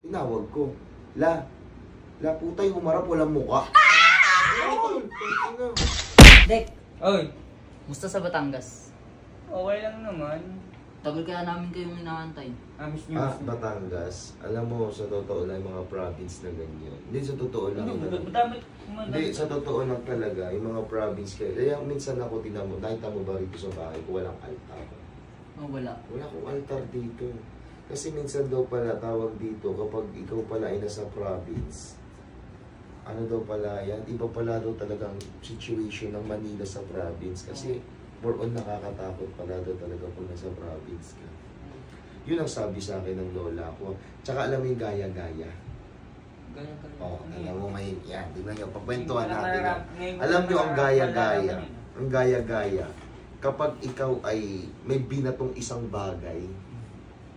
Tinawag ko. La putay, humarap, walang muka. Dek, Oy, musta sa Batangas? okay lang naman. Tagal kaya namin kayong inaantay. Miss niyo. Batangas. Alam mo, sa totoo lang, mga province na ganyan. Hindi, sa totoo lang. Madami. Hindi, sa totoo lang talaga, yung mga province kayo. Kaya minsan ako tinamo, nakita mo ba rito sa bahay ko, walang altar. Oh, wala. Wala akong altar dito. Kasi minsan daw pala, tawag dito, kapag ikaw pala ay nasa province, ano daw pala yan, iba pala daw talagang situation ng Manila sa province. Kasi more on nakakatakot pala daw talaga kung nasa province ka. Yun ang sabi sa akin ng lola ko. Tsaka alam mo yung gaya-gaya. Oh, alam mo may yan. Tingnan nyo, pagkwentuhan natin yan. Alam nyo ang gaya-gaya. Ang gaya-gaya. Kapag ikaw ay may binatong isang bagay,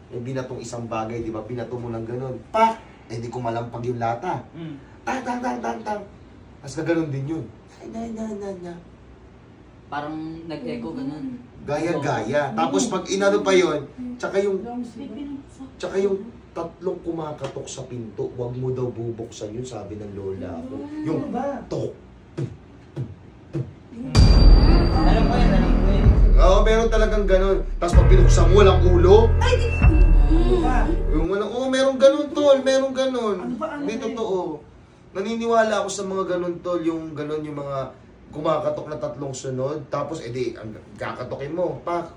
di ba? Binato mo ng ganun. Pak! Eh, di ko malampag yung lata. Tang. Mas gano'n din yun. Na. Parang nag-echo ganun. Gaya-gaya. Tapos pag inano pa yun, tsaka yung tatlong kumakatok sa pinto, wag mo daw bubuksan yun, sabi ng lola ko. Yung tok. Alam ko yan. Oo, meron talagang ganun. Tapos pag binuksan mo, walang ulo. Yung walang, meron ganun, tol. Meron ganun. Hindi totoo. Naniniwala ako sa mga ganun, tol. Yung ganun, yung mga kumakatok na tatlong sunod. Tapos, edi, kakatokin mo. Pak.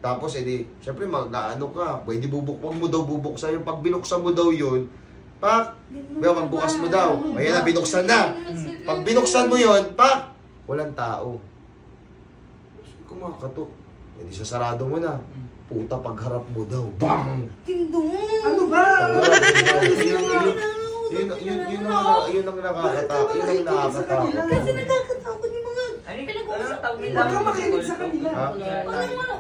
Tapos, edi, syempre, mag-ano ka. Pwede wag mo daw bubuksan yung pag binuksan mo daw yun. Pak. Magbukas mo daw. Ayan na, binuksan na. Pag binuksan mo yun, pak. Walang tao. Kumakatok. Edi, sasarado mo na. Puta, pagharap mo daw. Bang! Tindong! Ano ba? Yun ang nakakatakot. Yun ang nakakatakot. Kasi nakakatakot yung mga pinag-uusap nila. Huwag kang makinig sa kanila.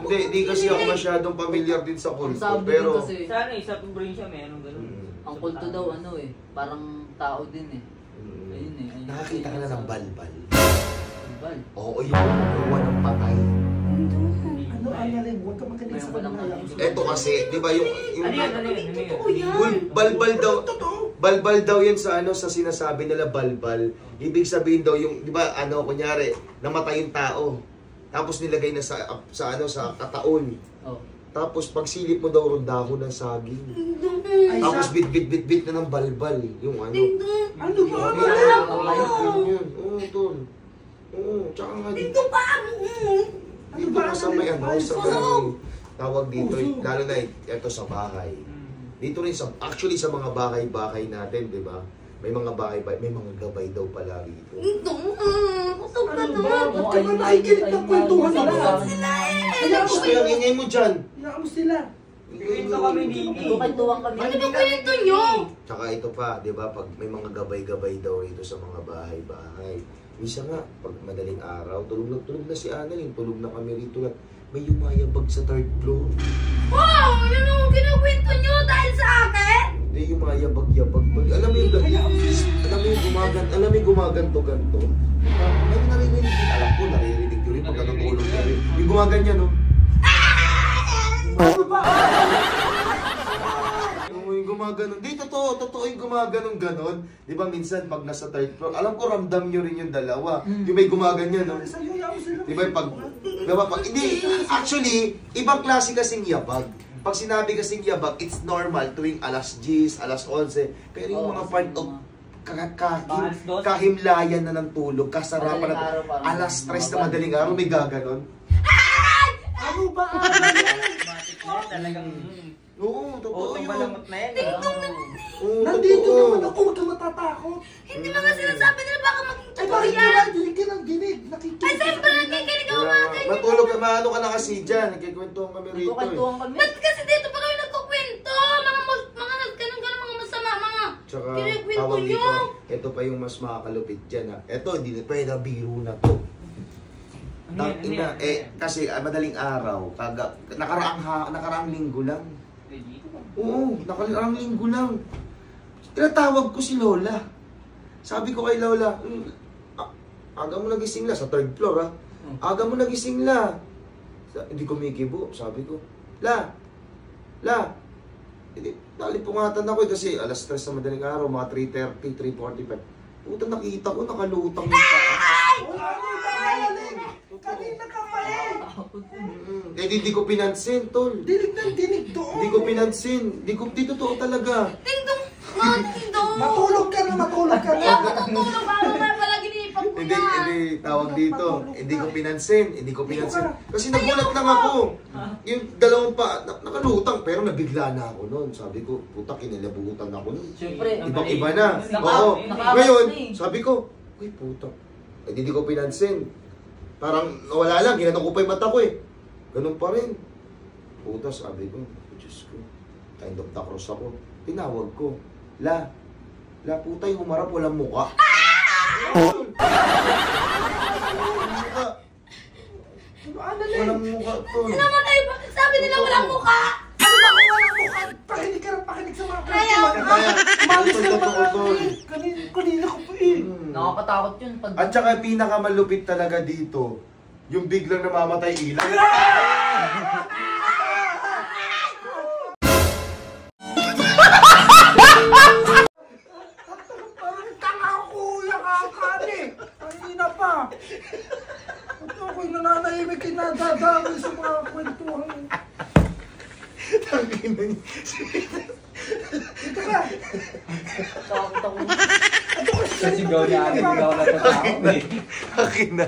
Hindi kasi ako masyadong familiar din sa kulto. Sabi Pero, din kasi, Sana sa probinsya meron ganun. ang kulto daw ano eh, parang tao din eh. Ayun eh. Ayun. nakakita ka na ng balbal. Balbal. Oo, yung kumukuha ng patay. Ano, Annalyn, huwag kang makinig sa kanila. Eto kasi, di ba yung Ano yan? balbal daw yan sa ano, sa sinasabi nila balbal. Ibig sabihin daw yung, di ba, ano, kunyari, namatay yung tao. Tapos nilagay na sa kataon. Oh. Tapos pagsilip mo daw ron dahon ng saging. Tapos bit na ng balbal. Yung ano. Ano ba? Yun. Oo, tol. Oo, tsaka nga dito. Dito pa! Dito ka sa may ano, sa may tawag dito, lalo na ito sa bahay. Dito rin actually sa mga bahay-bahay natin, di ba? May mga bahay-bahay, may mga gabay daw pala rito. Dito! Kusog ka Ano ba? naman! Ba't ka ba nakikinig ng kwentuhan nila? Sila eh! Gusto yung ingay mo dyan. Hayaan mo sila. Kwento kami dito. Nagkukwentuhan kami. Ano ba kwento nyo? Tsaka ito pa, di ba? Pag may mga gabay-gabay daw rito sa mga bahay-bahay. Isa nga, pag madaling araw, tulog na si Annalyn, tulog na kami rito at may yumayabag sa third floor. Wow! Yun ang kinukwento nyo dahil sa akin? Hindi, yumayabag-yabag. Alam mo yung gumaganto-ganto. May naririnig din. Alam ko, naririnig ko rin pag natutulog ka rin. Yung gumaganyan, no? Ano ba? Yung gumaganon. Di, totoo yung gumaganong ganon. Di ba minsan pag nasa third floor, alam ko ramdam nyo rin yung dalawa. Yung may gumaganyan, no? Sa'yo, hayaan mo sila. Di ba hindi, actually, ibang klase kasing yabag. Pag sinabi kasing yabag, it's normal tuwing alas 10, alas 11. Kaya yung mga part of kahimlayan na ng tulog, kasarapan na alas 3 na madaling araw, may gaganon. Ano ba? Talagang Oo, totoo yun. malamot na yan. Oo, Nandito totoo. naman ako, huwag kang matatakot. Hindi ba nga sinasabi nila baka maging Ay, totoo bakit yan? hindi ka nang ginig? Nakikinig. Ay, siyempre nakikinig ako mga ganyan. Matulog ka, maano ka na kasi dyan. Nagkikwentuhan kami rito. Nagkukwentuhan kami. Ba't kasi dito pa kami nagkukwento? Mga ganun-ganun, mga masama, mga Tsaka, kinikwento tawag nyo. dito, ito pa yung mas makakalupit dyan. Ito, hindi na pwede biro na to. Kasi madaling araw, nakaraang linggo lang. Oo, nakaraang linggo lang. Tinatawag ko si Lola. Sabi ko kay Lola, aga mo nagising la, sa third floor ha. Aga mo nagising la. Hindi kumikibo, sabi ko. La, Nalipungatan ako eh, kasi alas 3 sa madaling araw, mga 3:30, 3:45. Puta, nakita ko, nakalutang yung paa. Kanina ka pa eh. Eh, hindi ko pinansin, tol. Dinig ng dinig doon. Hindi ko pinansin. Di totoo talaga. Tingdong! Mga tingdong! Matulog ka na, matulog ka Hindi na. ako tutulog. Baka may palagi nilipag ko Hindi, yan. hindi, tawag dito. Hindi ko pinansin. Hindi ko pinansin. Kasi nagulat lang ako. Yung dalawang pa, nakalutang, pero nabigla na ako noon. Sabi ko, puta, kinilabutan ako noon. Siyempre, Ibang-iba na. Naka- Oo. naka- Ngayon, na eh. sabi ko, uy, puta. Eh, hindi ko pinansin. Parang nawala lang, ginanong ko pa yung mata ko eh. Ganun pa rin. Puta, sabi ko, Diyos ko, kind of the cross ako. Tinawag ko, La, puta yung humarap, walang muka. Walang muka, tol. Namatay ba? Sabi nila walang mukha. Ano ba kung walang mukha? Pakinig ka na, pakinig sa mga Kaya kwento. Kaya, Umalis ka totoo, naman tol. eh. Kanina ko pa eh. Nakakatakot yun. Pag... At saka pinakamalupit talaga dito, yung biglang namamatay ilaw. Parang tanga ko, yakakan eh. Kanina pa. At ako'y nananahimik, kinadadami sa mga kwentuhan. Tangina niya. Dito ka. Takot ako. Ito kasi Kasi gaw niya agad, gaw na ito. Akin na.